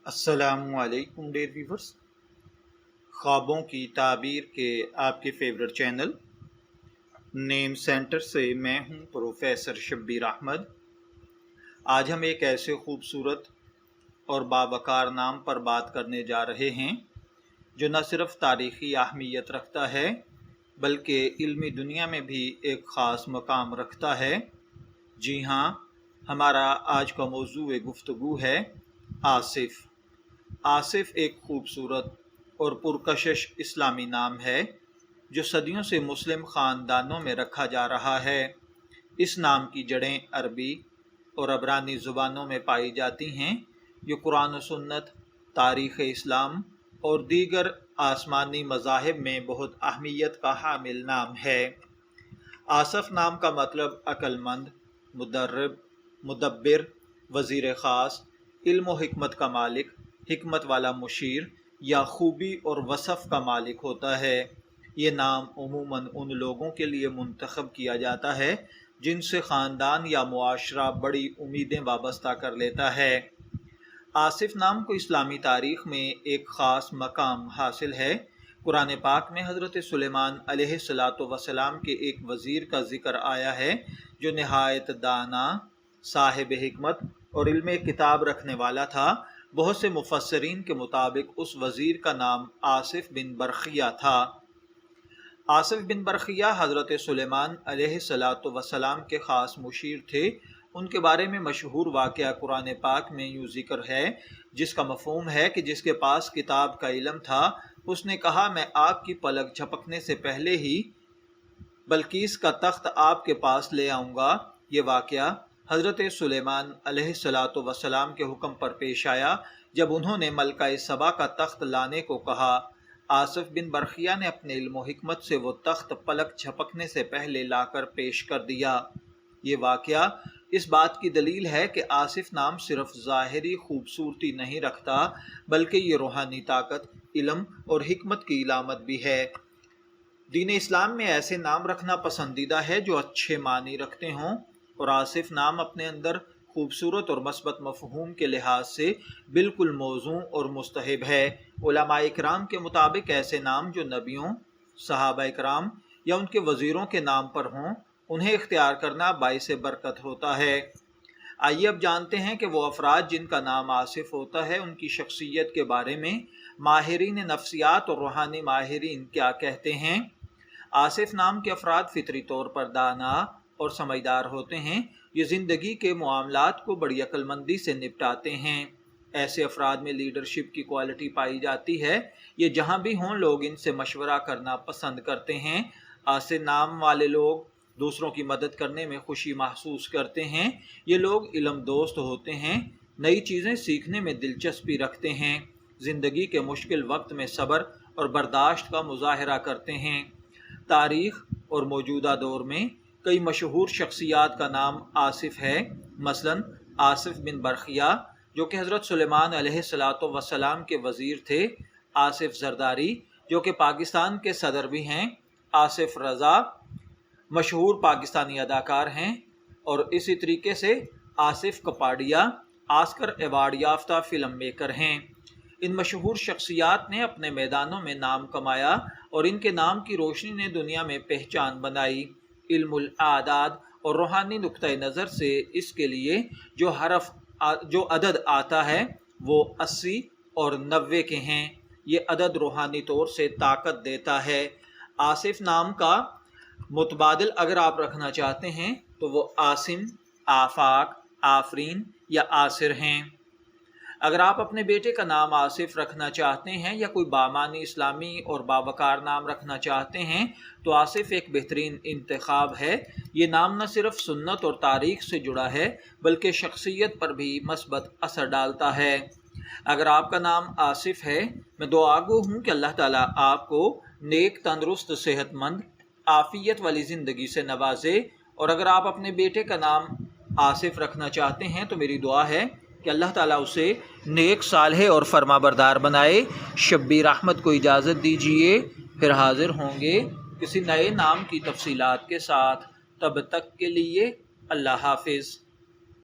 السلام علیکم dear viewers, خوابوں کی تعبیر کے آپ کے فیورٹ چینل نیم سینٹر سے میں ہوں پروفیسر شبیر احمد۔ آج ہم ایک ایسے خوبصورت اور باوقار نام پر بات کرنے جا رہے ہیں جو نہ صرف تاریخی اہمیت رکھتا ہے بلکہ علمی دنیا میں بھی ایک خاص مقام رکھتا ہے۔ جی ہاں، ہمارا آج کا موضوع گفتگو ہے آصف۔ آصف ایک خوبصورت اور پرکشش اسلامی نام ہے جو صدیوں سے مسلم خاندانوں میں رکھا جا رہا ہے۔ اس نام کی جڑیں عربی اور عبرانی زبانوں میں پائی جاتی ہیں جو قرآن و سنت، تاریخ اسلام اور دیگر آسمانی مذاہب میں بہت اہمیت کا حامل نام ہے۔ آصف نام کا مطلب عقل مند، مدرب، مدبر، وزیر خاص، علم و حکمت کا مالک، حکمت والا مشیر یا خوبی اور وصف کا مالک ہوتا ہے۔ یہ نام عموماً ان لوگوں کے لیے منتخب کیا جاتا ہے جن سے خاندان یا معاشرہ بڑی امیدیں وابستہ کر لیتا ہے۔ آصف نام کو اسلامی تاریخ میں ایک خاص مقام حاصل ہے۔ قرآن پاک میں حضرت سلیمان علیہ السلام کے ایک وزیر کا ذکر آیا ہے جو نہایت دانا، صاحب حکمت اور علم کتاب رکھنے والا تھا۔ بہت سے مفسرین کے مطابق اس وزیر کا نام آصف بن برخیہ تھا۔ آصف بن برخیہ حضرت سلیمان علیہ السلام کے خاص مشیر تھے۔ ان کے بارے میں مشہور واقعہ قرآن پاک میں یوں ذکر ہے جس کا مفہوم ہے کہ جس کے پاس کتاب کا علم تھا اس نے کہا، میں آپ کی پلک جھپکنے سے پہلے ہی بلقیس کا تخت آپ کے پاس لے آؤں گا۔ یہ واقعہ حضرت سلیمان علیہ السلام کے حکم پر پیش آیا جب انہوں نے ملکہ سبا کا تخت لانے کو کہا۔ آصف بن برخیہ نے اپنے علم و حکمت سے وہ تخت پلک جھپکنے سے پہلے لا کر پیش کر دیا۔ یہ واقعہ اس بات کی دلیل ہے کہ آصف نام صرف ظاہری خوبصورتی نہیں رکھتا بلکہ یہ روحانی طاقت، علم اور حکمت کی علامت بھی ہے۔ دین اسلام میں ایسے نام رکھنا پسندیدہ ہے جو اچھے معنی رکھتے ہوں، اور آصف نام اپنے اندر خوبصورت اور مثبت مفہوم کے لحاظ سے بالکل موزوں اور مستحب ہے۔ علماء اکرام کے مطابق ایسے نام جو نبیوں، صحابہ اکرام یا ان کے وزیروں کے نام پر ہوں انہیں اختیار کرنا باعث برکت ہوتا ہے۔ آئیے اب جانتے ہیں کہ وہ افراد جن کا نام آصف ہوتا ہے ان کی شخصیت کے بارے میں ماہرین نفسیات اور روحانی ماہرین کیا کہتے ہیں۔ آصف نام کے افراد فطری طور پر دانا اور سمجھدار ہوتے ہیں۔ یہ زندگی کے معاملات کو بڑی عقل مندی سے نپٹاتے ہیں۔ ایسے افراد میں لیڈرشپ کی کوالٹی پائی جاتی ہے۔ یہ جہاں بھی ہوں لوگ ان سے مشورہ کرنا پسند کرتے ہیں۔ آصف نام والے لوگ دوسروں کی مدد کرنے میں خوشی محسوس کرتے ہیں۔ یہ لوگ علم دوست ہوتے ہیں، نئی چیزیں سیکھنے میں دلچسپی رکھتے ہیں، زندگی کے مشکل وقت میں صبر اور برداشت کا مظاہرہ کرتے ہیں۔ تاریخ اور موجودہ دور میں کئی مشہور شخصیات کا نام آصف ہے، مثلاً آصف بن برخیہ جو کہ حضرت سلیمان علیہ السلام کے وزیر تھے، آصف زرداری جو کہ پاکستان کے صدر بھی ہیں، آصف رضا مشہور پاکستانی اداکار ہیں، اور اسی طریقے سے آصف کپاڈیا آسکر ایوارڈ یافتہ فلم میکر ہیں۔ ان مشہور شخصیات نے اپنے میدانوں میں نام کمایا اور ان کے نام کی روشنی نے دنیا میں پہچان بنائی۔ علم الاعداد اور روحانی نقطہ نظر سے اس کے لیے جو عدد آتا ہے وہ 80 اور 90 کے ہیں۔ یہ عدد روحانی طور سے طاقت دیتا ہے۔ آصف نام کا متبادل اگر آپ رکھنا چاہتے ہیں تو وہ عاصم، آفاق، آفرین یا آصر ہیں۔ اگر آپ اپنے بیٹے کا نام آصف رکھنا چاہتے ہیں یا کوئی بامعنی اسلامی اور باوقار نام رکھنا چاہتے ہیں تو آصف ایک بہترین انتخاب ہے۔ یہ نام نہ صرف سنت اور تاریخ سے جڑا ہے بلکہ شخصیت پر بھی مثبت اثر ڈالتا ہے۔ اگر آپ کا نام آصف ہے، میں دعا گو ہوں کہ اللہ تعالیٰ آپ کو نیک، تندرست، صحت مند، عافیت والی زندگی سے نوازے، اور اگر آپ اپنے بیٹے کا نام آصف رکھنا چاہتے ہیں تو میری دعا ہے کہ اللہ تعالیٰ اسے نیک، صالح اور فرما بردار بنائے۔ شبیر احمد کو اجازت دیجیے، پھر حاضر ہوں گے کسی نئے نام کی تفصیلات کے ساتھ۔ تب تک کے لیے اللہ حافظ۔